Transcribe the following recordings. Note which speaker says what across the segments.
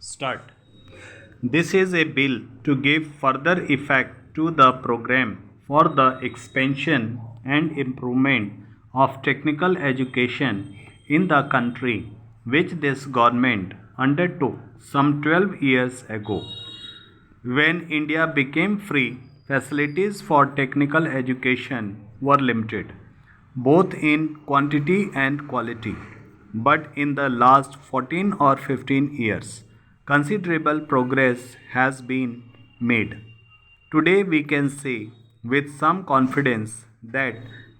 Speaker 1: Start. This is a bill to give further effect to the program for the expansion and improvement of technical education in the country, which this government undertook some 12 years ago. When India became free, facilities for technical education were limited, both in quantity and quality. But in the last 14 or 15 years, considerable progress has been made. Today, we can say with some confidence that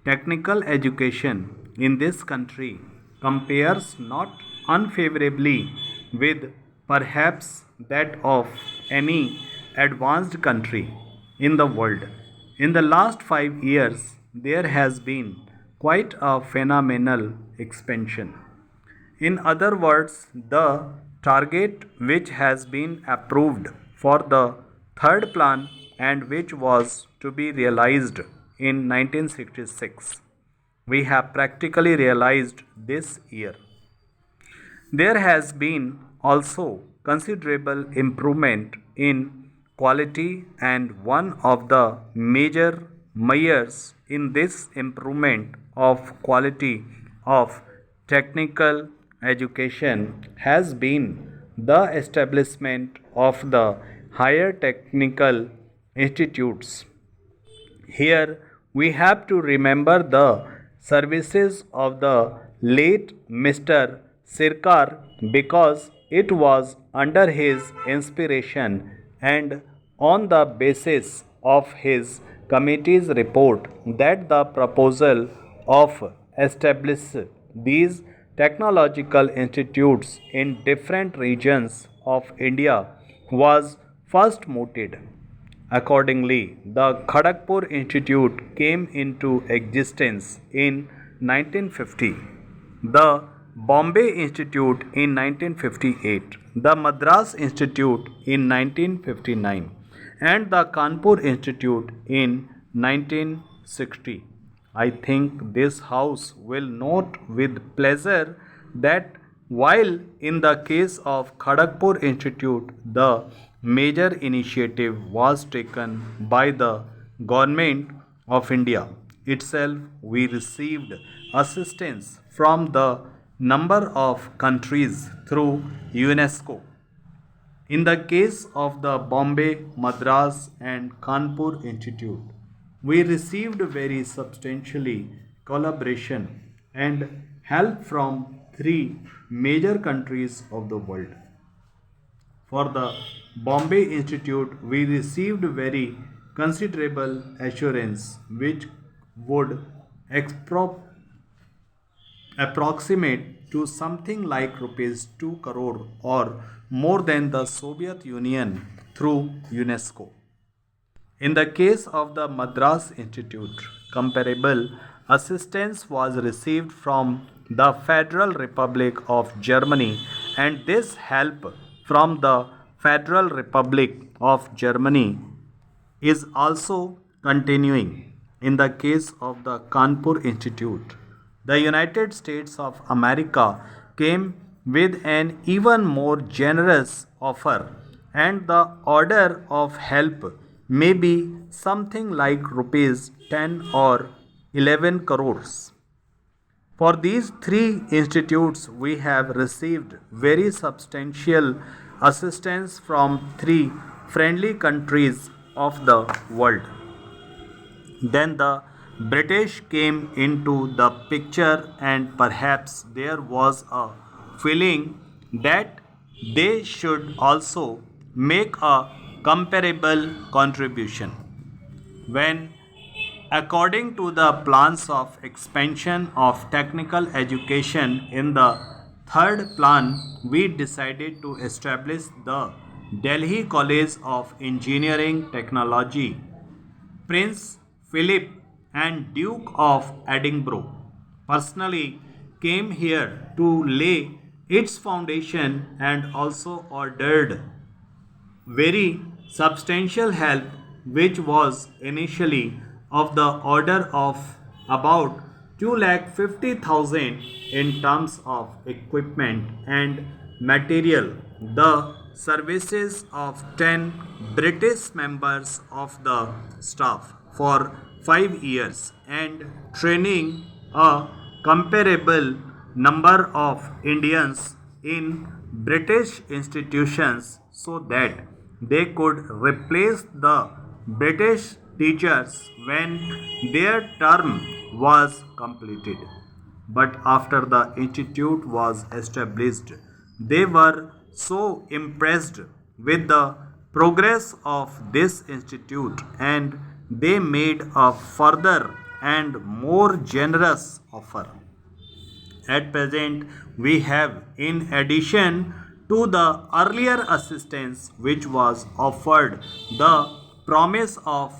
Speaker 1: technical education in this country compares not unfavorably with perhaps that of any advanced country in the world. In the last 5 years, there has been quite a phenomenal expansion. In other words, the target which has been approved for the third plan and which was to be realized in 1966, we have practically realized this year. There has been also considerable improvement in quality, and one of the major measures in this improvement of quality of technical education has been the establishment of the higher technical institutes. Here we have to remember the services of the late Mr. Sirkar, because it was under his inspiration and on the basis of his committee's report that the proposal of establish these technological institutes in different regions of India was first mooted. Accordingly, the Kharagpur Institute came into existence in 1950, the Bombay Institute in 1958, the Madras Institute in 1959, and the Kanpur Institute in 1960. I think this House will note with pleasure that while in the case of Kharagpur Institute, the major initiative was taken by the Government of India itself, we received assistance from the number of countries through UNESCO. In the case of the Bombay, Madras, and Kanpur Institute, we received very substantially collaboration and help from three major countries of the world. For the Bombay Institute, we received very considerable assurance which would approximate to something like rupees 2 crore or more than the Soviet Union through UNESCO. In the case of the Madras Institute, comparable assistance was received from the Federal Republic of Germany, and this help from the Federal Republic of Germany is also continuing. In the case of the Kanpur Institute, the United States of America came with an even more generous offer, and the order of help may be something like rupees 10 or 11 crores. For these three institutes, we have received very substantial assistance from three friendly countries of the world. Then the British came into the picture, and perhaps there was a feeling that they should also make a comparable contribution. When, according to the plans of expansion of technical education in the third plan, we decided to establish the Delhi College of Engineering Technology, Prince Philip and Duke of Edinburgh personally came here to lay its foundation and also ordered very substantial help, which was initially of the order of about 2,50,000 in terms of equipment and material. The services of 10 British members of the staff for 5 years and training a comparable number of Indians in British institutions so that they could replace the British teachers when their term was completed. But after the institute was established, they were so impressed with the progress of this institute and they made a further and more generous offer. At present, we have, in addition to the earlier assistance which was offered, the promise of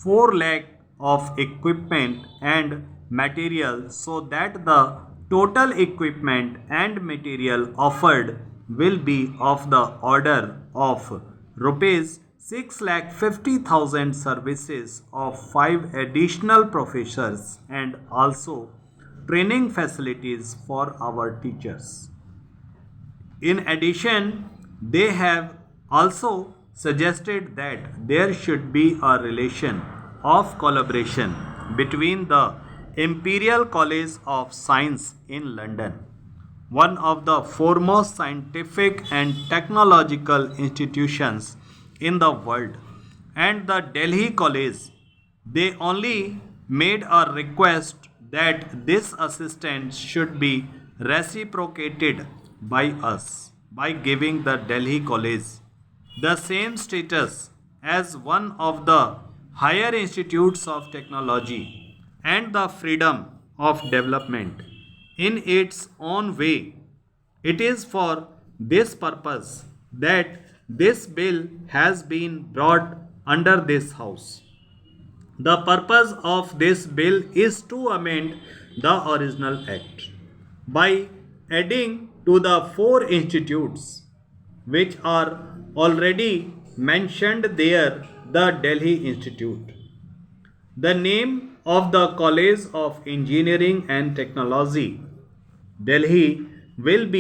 Speaker 1: 4 lakh of equipment and material, so that the total equipment and material offered will be of the order of rupees 6,50,000, services of 5 additional professors and also training facilities for our teachers. In addition, they have also suggested that there should be a relation of collaboration between the Imperial College of Science in London, one of the foremost scientific and technological institutions in the world, and the Delhi College. They only made a request that this assistance should be reciprocated by us by giving the Delhi College the same status as one of the higher institutes of technology and the freedom of development in its own way. It is for this purpose that this bill has been brought under this house. The purpose of this bill is to amend the original act by adding to the 4 institutes which are already mentioned there the Delhi Institute. The name of the College of Engineering and Technology, Delhi, will be